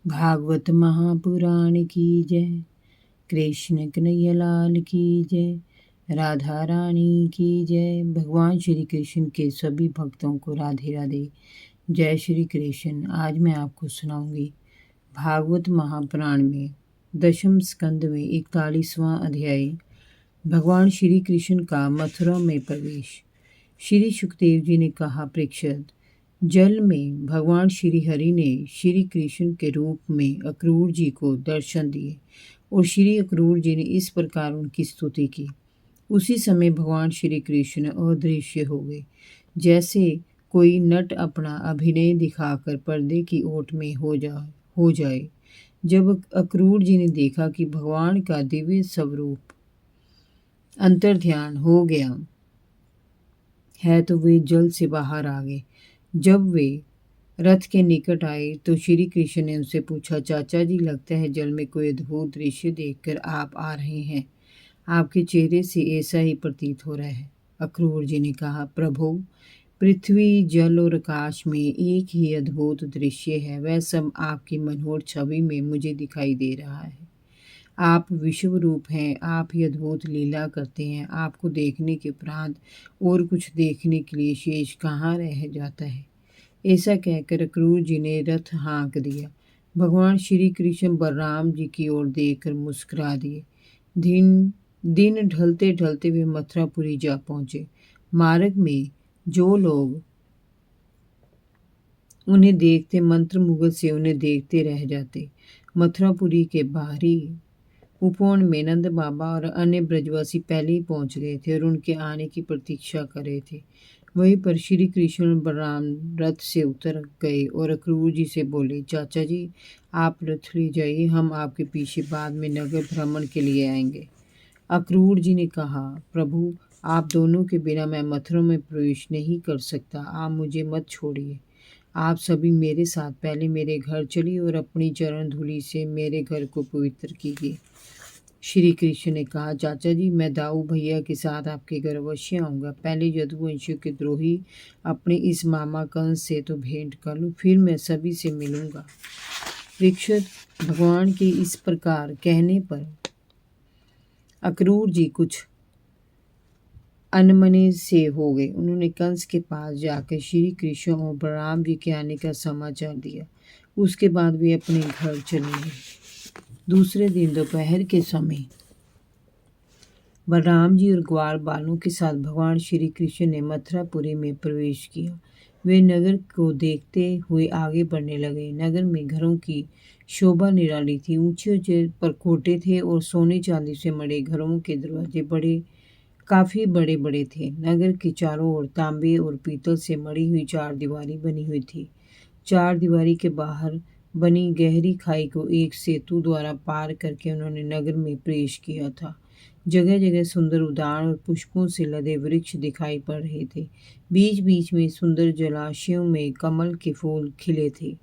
भागवत महापुराण की जय। कृष्ण कन्हैया लाल की जय। राधा रानी की जय। भगवान श्री कृष्ण के सभी भक्तों को राधे राधे। जय श्री कृष्ण। आज मैं आपको सुनाऊंगी भागवत महापुराण में दशम स्कंद में 41वां अध्याय, भगवान श्री कृष्ण का मथुरा में प्रवेश। श्री सुखदेव जी ने कहा, परीक्षित, जल में भगवान श्री हरि ने श्री कृष्ण के रूप में अक्रूर जी को दर्शन दिए और श्री अक्रूर जी ने इस प्रकार उनकी स्तुति की। उसी समय भगवान श्री कृष्ण अदृश्य हो गए, जैसे कोई नट अपना अभिनय दिखाकर पर्दे की ओट में हो जाए। जब अक्रूर जी ने देखा कि भगवान का दिव्य स्वरूप अंतर्ध्यान हो गया है तो वे जल से बाहर आ गए। जब वे रथ के निकट आए तो श्री कृष्ण ने उनसे पूछा, चाचा जी, लगता है जल में कोई अद्भुत दृश्य देखकर आप आ रहे हैं। आपके चेहरे से ऐसा ही प्रतीत हो रहा है। अक्रूर जी ने कहा, प्रभु, पृथ्वी, जल और आकाश में एक ही अद्भुत दृश्य है। वह सब आपकी मनोहर छवि में मुझे दिखाई दे रहा है। आप विश्व रूप हैं, आप ही अद्भुत लीला करते हैं। आपको देखने के उपरांत और कुछ देखने के लिए शेष कहाँ रह जाता है। ऐसा कहकर अक्रूर जी ने रथ हाँक दिया। भगवान श्री कृष्ण बलराम जी की ओर देखकर मुस्कुरा दिए। दिन दिन ढलते ढलते वे मथुरापुरी जा पहुंचे। मार्ग में जो लोग उन्हें देखते मंत्रमुग्ध से उन्हें देखते रह जाते। मथुरापुरी के बाहरी उपवन में नंद बाबा और अन्य ब्रजवासी पहले ही पहुंच गए थे और उनके आने की प्रतीक्षा कर रहे थे। वहीं पर श्री कृष्ण और बलराम रथ से उतर गए और अक्रूर जी से बोले, चाचा जी, आप रथ ले जाइए, हम आपके पीछे बाद में नगर भ्रमण के लिए आएंगे। अक्रूर जी ने कहा, प्रभु, आप दोनों के बिना मैं मथुरा में प्रवेश नहीं कर सकता। आप मुझे मत छोड़िए। आप सभी मेरे साथ पहले मेरे घर चलिए और अपनी चरण धूलि से मेरे घर को पवित्र कीजिए। श्री कृष्ण ने कहा, चाचा जी, मैं दाऊ भैया के साथ आपके घर अवश्य आऊँगा। पहले यदुवंशियों के द्रोही अपने इस मामा कंस से तो भेंट कर लूँ, फिर मैं सभी से मिलूँगा। परीक्षित, भगवान के इस प्रकार कहने पर अक्रूर जी कुछ अनमने से हो गए। उन्होंने कंस के पास जाकर श्री कृष्ण और बलराम जी के आने का समाचार दिया। उसके बाद वे अपने घर चले गए। दूसरे दिन दोपहर के समय बलराम जी और ग्वाल बालों के साथ भगवान श्री कृष्ण ने मथुरापुरी में प्रवेश किया। वे नगर को देखते हुए आगे बढ़ने लगे। नगर में घरों की शोभा निराली थी। ऊंचे ऊंचे परकोटे थे और सोने चांदी से मढ़े घरों के दरवाजे काफी बड़े बड़े थे। नगर के चारों ओर तांबे और पीतल से मढ़ी हुई चार दीवारी बनी हुई थी। चार दीवारी के बाहर बनी गहरी खाई को एक सेतु द्वारा पार करके उन्होंने नगर में प्रवेश किया था। जगह जगह सुंदर उद्यान और पुष्पों से लदे वृक्ष दिखाई पड़ रहे थे। बीच बीच में सुंदर जलाशयों में कमल के फूल खिले थे।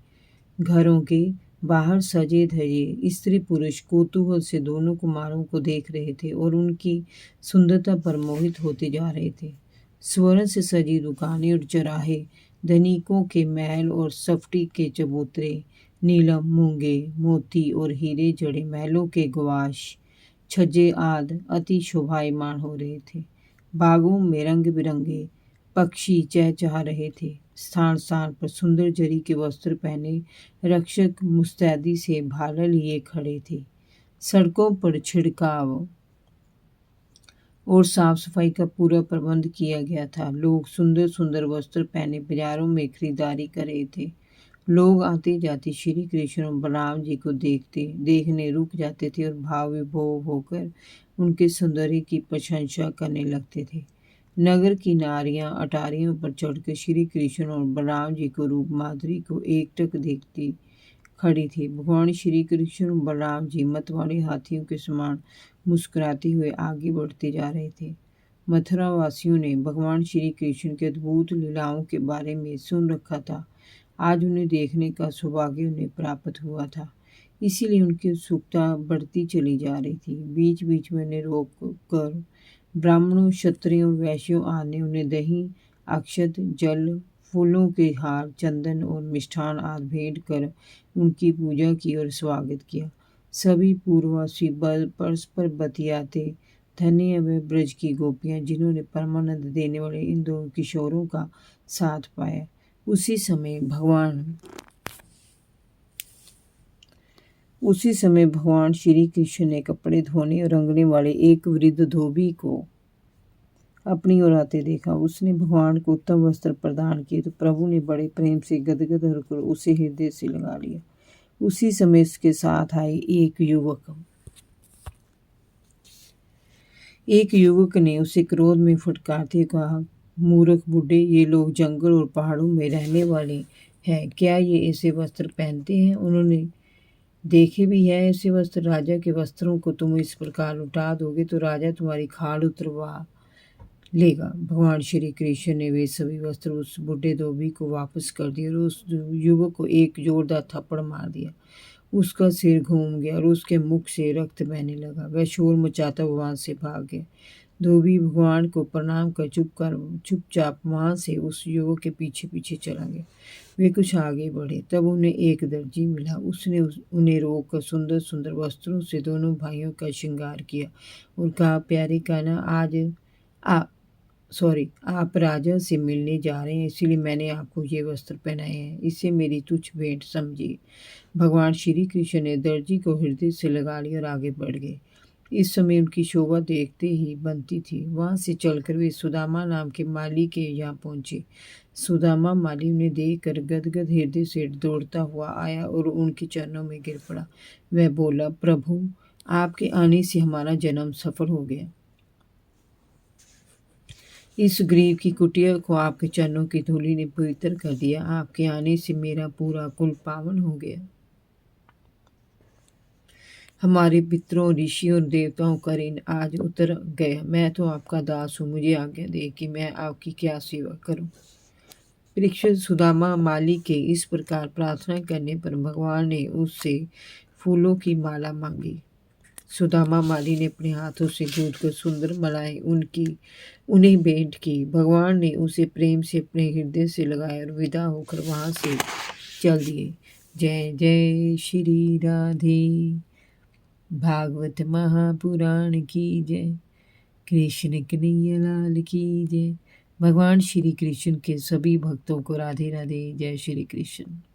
घरों के बाहर सजे धजे स्त्री पुरुष कौतूहल से दोनों कुमारों को देख रहे थे और उनकी सुंदरता पर मोहित होते जा रहे थे। स्वर्ण से सजी दुकानें और चौराहे, धनिकों के महल और सफ्टी के चबूतरे, नीलम, मूंगे, मोती और हीरे जड़े महलों के गवाश, छज्जे आदि अति शोभायमान हो रहे थे। बागों में रंग बिरंगे पक्षी चहचहा रहे थे। स्थान स्थान पर सुंदर जरी के वस्त्र पहने रक्षक मुस्तैदी से भाला लिए खड़े थे। सड़कों पर छिड़काव और साफ सफाई का पूरा प्रबंध किया गया था। लोग सुंदर सुंदर वस्त्र पहने बाजारों में खरीदारी कर रहे थे। लोग आते जाते श्री कृष्ण और बलराम जी को देखने रुक जाते थे और भाव विभोर होकर उनके सौंदर्य की प्रशंसा करने लगते थे। नगर की नारियां अटारियों पर चढ़कर श्री कृष्ण और बलराम जी को रूप माधुरी को एकटक देखती खड़ी थी। भगवान श्री कृष्ण और बलराम जी मतवाले हाथियों के समान मुस्कुराते हुए आगे बढ़ते जा रहे थे। मथुरा वासियों ने भगवान श्री कृष्ण के अद्भुत लीलाओं के बारे में सुन रखा था। आज उन्हें देखने का सौभाग्य उन्हें प्राप्त हुआ था, इसीलिए उनकी उत्सुकता बढ़ती चली जा रही थी। बीच बीच में उन्हें रोक कर ब्राह्मणों, क्षत्रियों, वैश्यों आदि ने उन्हें दही, अक्षत, जल, फूलों के हार, चंदन और मिष्ठान आदि भेंट कर उनकी पूजा की और स्वागत किया। सभी पूर्ववासी परस्पर बतियाते, धन्य है वह ब्रज की गोपियां जिन्होंने परमानंद देने वाले इन दो किशोरों का साथ पाया। उसी समय भगवान श्री कृष्ण ने कपड़े धोने और रंगने वाले एक वृद्ध धोबी को अपनी ओर आते देखा। उसने भगवान को उत्तम वस्त्र प्रदान किए तो प्रभु ने बड़े प्रेम से गदगद होकर उसे हृदय से लगा लिया। उसी समय उसके साथ आए एक युवक ने उसे क्रोध में फटकारते कहा, मूर्ख बूढ़े, ये लोग जंगल और पहाड़ों में रहने वाले हैं, क्या ये ऐसे वस्त्र पहनते हैं? उन्होंने देखे भी है ऐसे वस्त्र। राजा के वस्त्रों को तुम इस प्रकार लुटा दोगे तो राजा तुम्हारी खाल उतरवा लेगा। भगवान श्री कृष्ण ने वे सभी वस्त्र उस बूढ़े धोबी को वापस कर दिए और उस युवक को एक जोरदार थप्पड़ मार दिया। उसका सिर घूम गया और उसके मुख से रक्त बहने लगा। वह शोर मचाता वहां से भाग गया। धोबी भगवान को प्रणाम कर चुपचाप वहां से उस युवक के पीछे पीछे चला गया। वे कुछ आगे बढ़े, तब उन्हें एक दर्जी मिला। उसने उन्हें रोककर सुंदर सुंदर वस्त्रों से दोनों भाइयों का श्रृंगार किया और कहा, प्यारे कान्हा, आप राजा से मिलने जा रहे हैं, इसलिए मैंने आपको ये वस्त्र पहनाए हैं। इसे मेरी तुच्छ भेंट समझिए। भगवान श्री कृष्ण ने दर्जी को हृदय से लगा लिया और आगे बढ़ गए। इस समय उनकी शोभा देखते ही बनती थी। वहां से चलकर वे सुदामा नाम के माली के यहाँ पहुंचे। सुदामा माली उन्हें देखकर गदगद हृदय से दौड़ता हुआ आया और उनके चरणों में गिर पड़ा। वह बोला, प्रभु, आपके आने से हमारा जन्म सफल हो गया। इस गरीब की कुटिया को आपके चरणों की धूलि ने पवित्र कर दिया। आपके आने से मेरा पूरा कुल पावन हो गया। हमारे पितरों, ऋषियों और देवताओं का ऋण आज उतर गया। मैं तो आपका दास हूँ, मुझे आज्ञा दे कि मैं आपकी क्या सेवा करूं। परीक्षित सुदामा माली के इस प्रकार प्रार्थना करने पर भगवान ने उससे फूलों की माला मांगी। सुदामा माली ने अपने हाथों से गूंथ कर सुंदर मालाएं उन्हें भेंट की। भगवान ने उसे प्रेम से अपने हृदय से लगाया और विदा होकर वहां से चल दिए। जय जय श्री राधे। भागवत महापुराण की जय। कृष्ण कन्हैया लाल की जय। भगवान श्री कृष्ण के सभी भक्तों को राधे राधे। जय श्री कृष्ण।